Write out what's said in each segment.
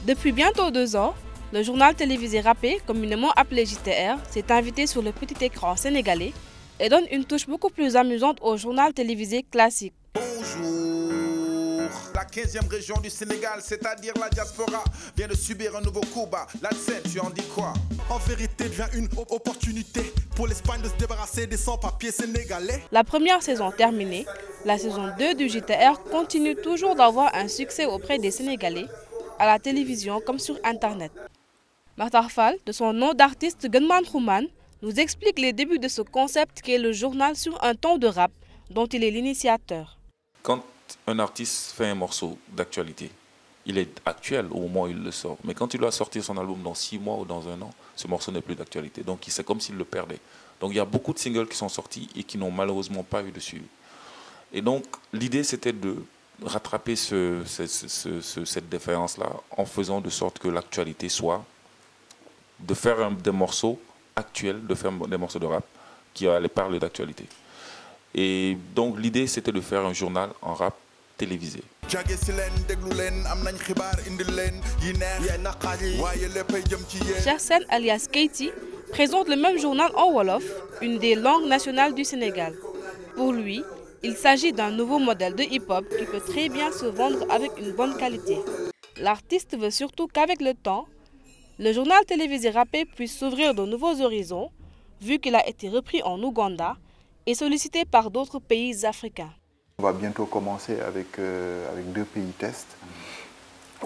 Depuis bientôt 2 ans, le journal télévisé rappé, communément appelé JTR, s'est invité sur le petit écran sénégalais et donne une touche beaucoup plus amusante au journal télévisé classique. Bonjour. La 15e région du Sénégal, c'est-à-dire la diaspora, vient de subir un nouveau coup bas. La scène, tu en dis quoi? En vérité, devient une opportunité pour l'Espagne de se débarrasser des sans-papiers sénégalais. La première saison terminée, la saison 2 du JTR continue toujours d'avoir un succès auprès des Sénégalais, à la télévision comme sur Internet. Makhtar Fall, de son nom d'artiste Gunman Khouman, nous explique les débuts de ce concept qui est le journal sur un ton de rap dont il est l'initiateur. Quand un artiste fait un morceau d'actualité, il est actuel au moment où il le sort. Mais quand il doit sortir son album dans 6 mois ou dans 1 an, ce morceau n'est plus d'actualité. Donc c'est comme s'il le perdait. Donc il y a beaucoup de singles qui sont sortis et qui n'ont malheureusement pas eu de suivi. Et donc l'idée c'était de rattraper cette défaillance-là en faisant de sorte que l'actualité soit de faire des morceaux actuels, de faire des morceaux de rap qui allaient parler d'actualité. Et donc l'idée c'était de faire un journal en rap télévisé. Chersen alias Keyti présente le même journal en Wolof, une des langues nationales du Sénégal. Pour lui, il s'agit d'un nouveau modèle de hip-hop qui peut très bien se vendre avec une bonne qualité. L'artiste veut surtout qu'avec le temps, le journal télévisé rappé puisse s'ouvrir de nouveaux horizons, vu qu'il a été repris en Ouganda et sollicité par d'autres pays africains. On va bientôt commencer avec 2 pays tests,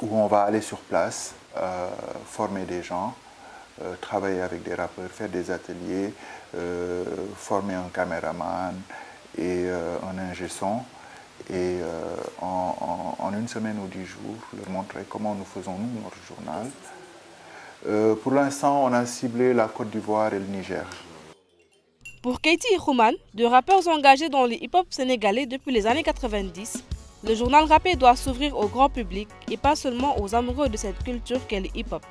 où on va aller sur place, former des gens, travailler avec des rappeurs, faire des ateliers, former un caméraman et un ingé son. Et en 1 semaine ou 10 jours, leur montrer comment nous faisons nous, notre journal. Pour l'instant, on a ciblé la Côte d'Ivoire et le Niger. Pour Keyti Khouman, de rappeurs engagés dans le hip-hop sénégalais depuis les années 90, le journal rappé doit s'ouvrir au grand public et pas seulement aux amoureux de cette culture qu'est le hip-hop.